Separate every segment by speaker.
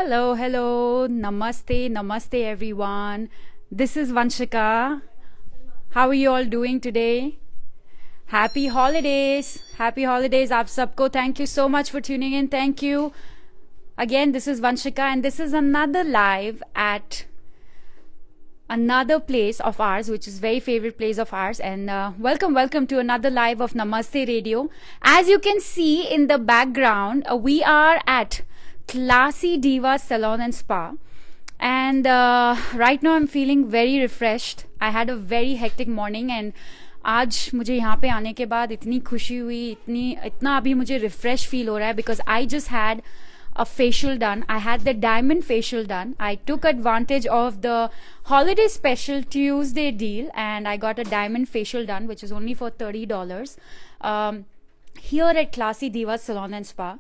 Speaker 1: Hello, hello, namaste, namaste everyone. This is Vanshika. How are you all doing today? Happy holidays. Happy holidays aap sabko. Thank you so much for tuning in. Thank you. Again, this is Vanshika and this is another live at another place of ours, which is very favorite place of ours. And welcome to another live of Namaste Radio. As you can see in the background, we are at Classy Diva Salon and Spa. And right now I'm feeling very refreshed. I had a very hectic morning and आज मुझे यहाँ पे आने के बाद इतनी खुशी हुई, इतना अभी मुझे रिफ्रेश फील हो रहा है because I just had a facial done. I had the diamond facial done. I took advantage of the holiday special Tuesday deal and I got a diamond facial done, which is only for $30 here at Classy Diva Salon and Spa.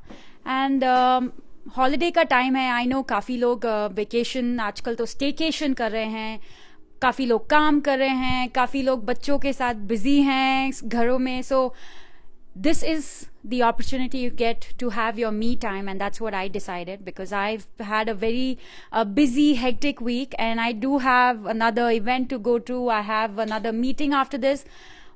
Speaker 1: And holiday का time है. I know काफ़ी लोग vacation आजकल तो staycation कर रहे हैं, काफ़ी लोग काम कर रहे हैं, काफ़ी लोग बच्चों के साथ बिजी हैं घरों में. सो this is the opportunity you get to have your me time, and that's what I decided because I've had a very busy hectic week and I do have another event to go to. I have another meeting after this,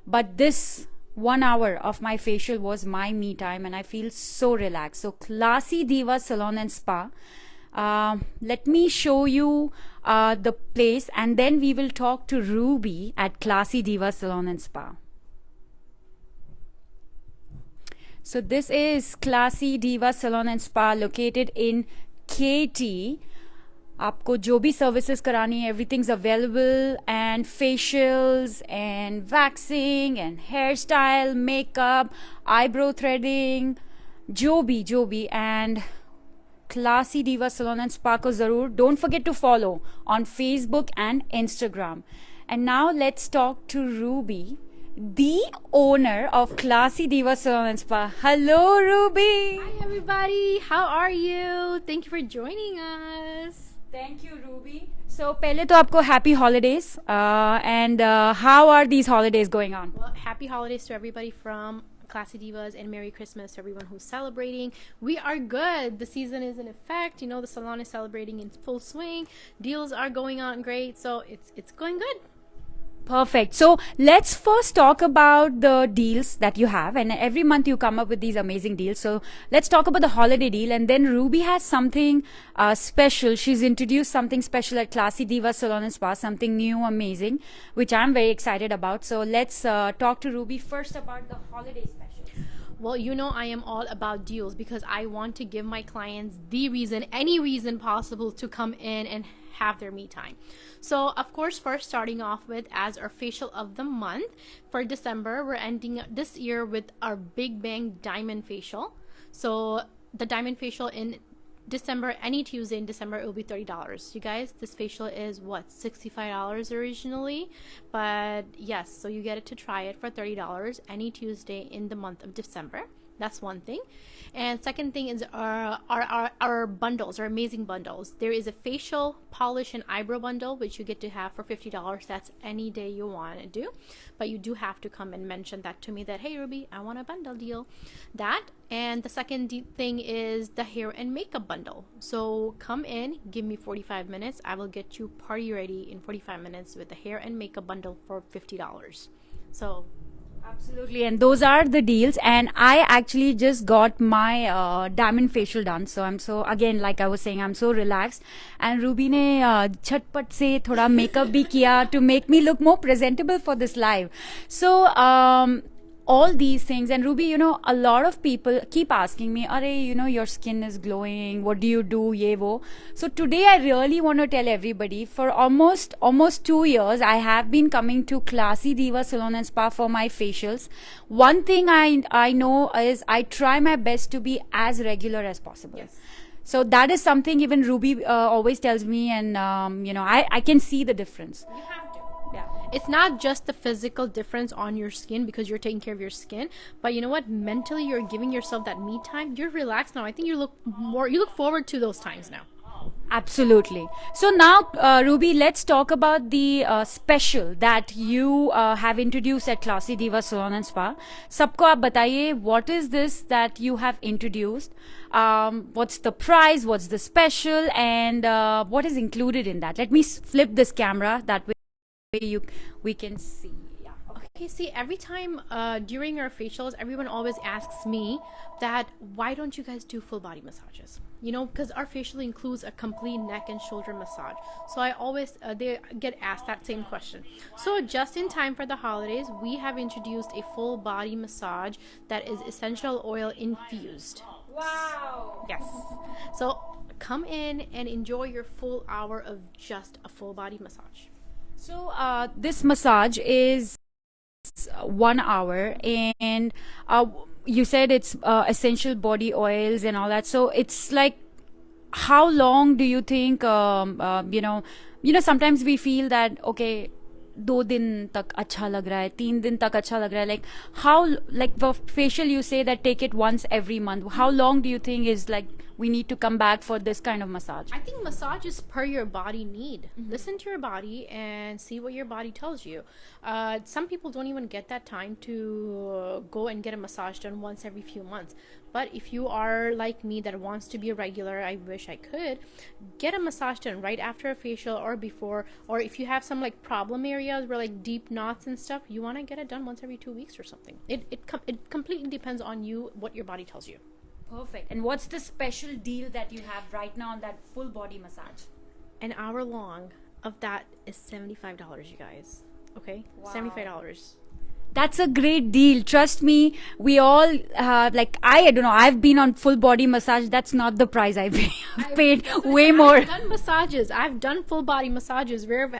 Speaker 1: but this 1 hour of my facial was my me time and I feel so relaxed. So Classy Diva Salon and Spa, let me show you the place and then we will talk to Ruby at Classy Diva Salon and Spa. So this is Classy Diva Salon and Spa located in KT. आपको जो भी services करानी है, everything's available, and facials and waxing and hairstyle, makeup, eyebrow threading, जो भी. And Classy Diva Salon and Spa को ज़रूर don't forget to follow on Facebook and Instagram. And now let's talk to Ruby, the owner of Classy Diva Salon and Spa. Hello, Ruby.
Speaker 2: Hi, everybody. How are you? Thank you for joining us.
Speaker 1: Thank you, Ruby. So, पहले तो आपको happy holidays. And how are these holidays going on?
Speaker 2: Well, happy holidays to everybody from Classy Divas and Merry Christmas to everyone who's celebrating. We are good. The season is in effect. You know, the salon is celebrating in full swing. Deals are going on great. So, it's going good.
Speaker 1: Perfect. So let's first talk about the deals that you have, and every month you come up with these amazing deals. So let's talk about the holiday deal, and then Ruby has something special. She's introduced something special at Classy Diva Salon and Spa, something new, amazing, which I'm very excited about. So let's talk to Ruby first about the holiday specials.
Speaker 2: Well, you know I am all about deals because I want to give my clients the reason, any reason possible to come in and have their me time. So of course, first starting off with as our facial of the month for December, we're ending this year with our Big Bang Diamond Facial. So the Diamond Facial in December, any Tuesday in December, it will be $30. You guys, this facial is what, $65 originally, but yes, so you get it to try it for $30 any Tuesday in the month of December. That's one thing. And second thing is our bundles, our amazing bundles. There is a facial, polish, and eyebrow bundle, which you get to have for $50. That's any day you want to do. But you do have to come and mention that to me that, hey, Ruby, I want a bundle deal. That. And the second thing is the hair and makeup bundle. So come in, give me 45 minutes. I will get you party ready in 45 minutes with the hair and makeup bundle for $50. So
Speaker 1: absolutely, and those are the deals. And I actually just got my diamond facial done, so I'm so, again, like I was saying, I'm so relaxed. And Ruby ने झटपट से थोड़ा makeup भी किया to make me look more presentable for this live. So all these things, and Ruby, you know, a lot of people keep asking me, "Are, you know, your skin is glowing, what do you do, ye wo?" So today I really want to tell everybody, for almost 2 years I have been coming to Classy Diva Salon and Spa for my facials. One thing I know is I try my best to be as regular as possible.
Speaker 2: yes.
Speaker 1: So that is something even Ruby always tells me, and you know, I can see the difference.
Speaker 2: You have to.
Speaker 1: Yeah.
Speaker 2: It's not just the physical difference on your skin because you're taking care of your skin, but you know what? Mentally, you're giving yourself that me time. You're relaxed now. I think you look forward to those times now.
Speaker 1: Absolutely. So now, Ruby, let's talk about the special that you have introduced at Classy Diva Salon and Spa. सबको आप बताइए, what is this that you have introduced? What's the price? What's the special? And what is included in that? Let me flip this camera that way you we can see. Yeah.
Speaker 2: Okay, see, every time during our facials, everyone always asks me that why don't you guys do full body massages? You know, because our facial includes a complete neck and shoulder massage. So I always they get asked that same question. So just in time for the holidays, we have introduced a full body massage that is essential oil infused.
Speaker 1: Wow.
Speaker 2: Yes. So come in and enjoy your full hour of just a full body massage.
Speaker 1: So this massage is 1 hour, and you said it's essential body oils and all that. So it's like, how long do you think? Sometimes we feel that okay, 2 दिन तक अच्छा लग रहा है, 3 दिन तक अच्छा लग रहा है. Like how, like for facial, you say that take it once every month. How long do you think is like we need to come back for this kind of massage?
Speaker 2: I think massage is per your body need. Listen to your body and see what your body tells you. Some people don't even get that time to go and get a massage done once every few months. But if you are like me that wants to be a regular, I wish I could get a massage done right after a facial or before. Or if you have some like problem areas where like deep knots and stuff, you want to get it done once every 2 weeks or something. It completely depends on you, what your body tells you.
Speaker 1: Perfect. And what's the special deal that you have right now on that full body massage?
Speaker 2: An hour long of that is $75, you guys. Okay?
Speaker 1: Wow.
Speaker 2: $75.
Speaker 1: That's a great deal. Trust me, we all I don't know. I've been on full body massage. That's not the price I pay. I've paid way more.
Speaker 2: I've done massages. I've done full body massages where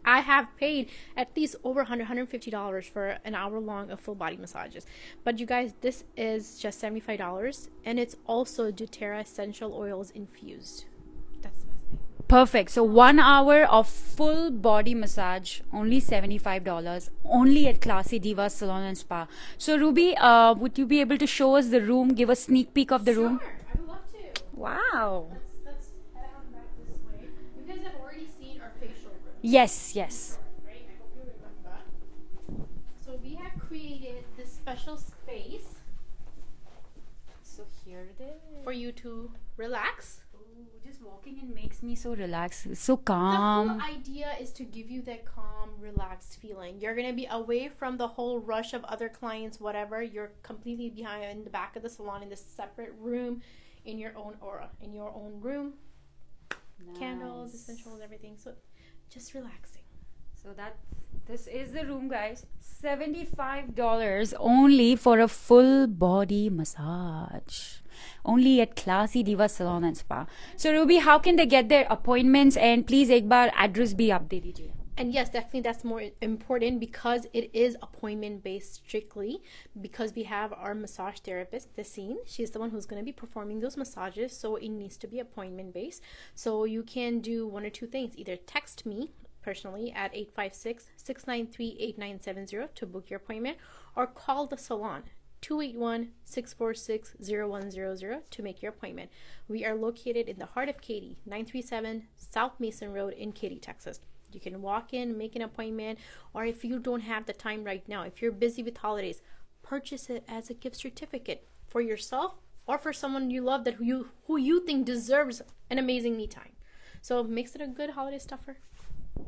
Speaker 2: I have paid at least over $150 for an hour long of full body massages. But you guys, this is just $75, and it's also doTERRA essential oils infused. That's the best thing.
Speaker 1: Perfect. So 1 hour of full body massage, only $75, only at Classy Diva Salon and Spa. So Ruby, would you be able to show us the room? Give a sneak peek of the room.
Speaker 2: Sure, I would love to.
Speaker 1: Wow.
Speaker 2: Let's head on back this way. You guys have already seen our facial room.
Speaker 1: Yes, yes.
Speaker 2: Right? I hope you remember. So we have created this special space
Speaker 1: So here it is.
Speaker 2: for you to relax.
Speaker 1: Just walking in makes me so relaxed. It's so
Speaker 2: The
Speaker 1: calm.
Speaker 2: whole idea is to give you that calm, relaxed feeling. You're gonna be away from the whole rush of other clients, whatever. You're completely behind in the back of the salon in this separate room, in your own aura, in your own room. Candles,
Speaker 1: Nice.
Speaker 2: essentials, everything. So just relaxing.
Speaker 1: So this is the room, guys. $75 only for a full body massage. Only at Classy Diva Salon and Spa. So Ruby, how can they get their appointments? And please एक बार address भी आप दे दीजिए.
Speaker 2: And yes, definitely that's more important because it is appointment based strictly, because we have our massage therapist, Tessine. She's the one who's going to be performing those massages, so it needs to be appointment based. So you can do one or two things. Either text me personally at 856-693-8970 to book your appointment, or call the salon 281-646-0100 to make your appointment. We are located in the heart of Katy, 937 South Mason Road in Katy, Texas. You can walk in, make an appointment, or if you don't have the time right now, if you're busy with holidays, purchase it as a gift certificate for yourself or for someone you love that who you think deserves an amazing me time. So makes it a good holiday stuffer.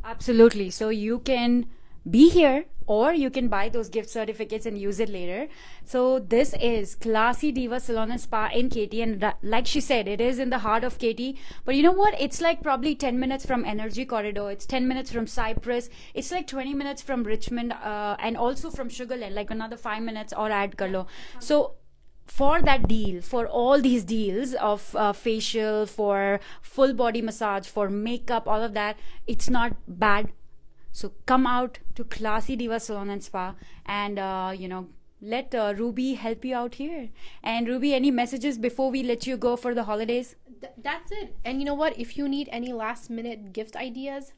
Speaker 1: Absolutely. So you can be here, or you can buy those gift certificates and use it later. So this is Classy Diva Salon and Spa in Katy, and like she said, it is in the heart of Katy. But you know what? It's like probably 10 minutes from Energy Corridor. It's 10 minutes from Cypress. It's like 20 minutes from Richmond, and also from Sugarland, like another 5 minutes or add kar lo. So for that deal, for all these deals of facial, for full body massage, for makeup, all of that, it's not bad. So come out to Classy Diva Salon and Spa, and let Ruby help you out here. And Ruby, any messages before we let you go for the holidays?
Speaker 2: That's it. And you know what? If you need any last minute gift ideas,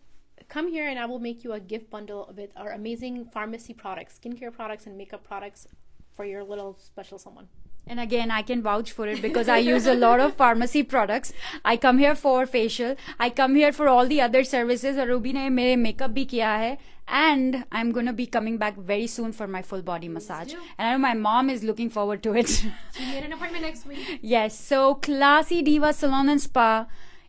Speaker 2: come here and I will make you a gift bundle with our amazing pharmacy products, skincare products, and makeup products for your little special someone.
Speaker 1: And again, I can vouch for it because I use a lot of pharmacy products. I come here for facial. I come here for all the other services. और Ruby ने मेरे makeup भी किया है. And I'm going to be coming back very soon for my full body massage.
Speaker 2: do.
Speaker 1: And I know my mom is looking forward to it.
Speaker 2: She made an appointment next week.
Speaker 1: Yes, so Classy Diva Salon and Spa.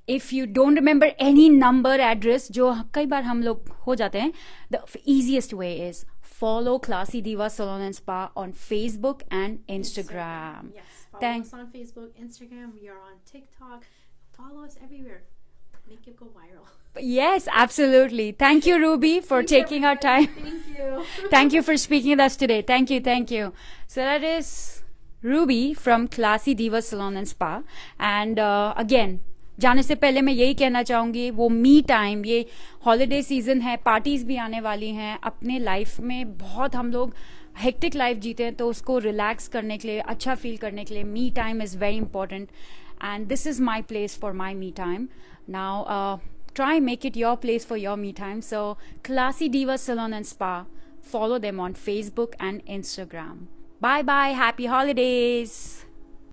Speaker 1: If you don't remember any number, address, जो कई बार हम लोग हो जाते हैं, the easiest way is follow Classy Diva Salon and Spa on Facebook and Instagram.
Speaker 2: Yes. Follow
Speaker 1: Thank-
Speaker 2: us on Facebook, Instagram. We are on TikTok. Follow us everywhere. Make it go viral.
Speaker 1: Yes, absolutely. Thank you, Ruby, for
Speaker 2: Thank you,
Speaker 1: taking our time.
Speaker 2: Thank you.
Speaker 1: Thank you for speaking with us today. Thank you, thank you. So that is Ruby from Classy Diva Salon and Spa. And again, जाने से पहले मैं यही कहना चाहूँगी, वो me time, ये holiday season है, पार्टीज भी आने वाली हैं. अपने लाइफ में बहुत हम लोग हेक्टिक लाइफ जीते हैं, तो उसको रिलैक्स करने के लिए, अच्छा फील करने के लिए me time is very important. And this is my place for my me time. Now try make it your place for your me time. So Classy Diva Salon and Spa, follow them on Facebook and Instagram. Bye bye, happy holidays.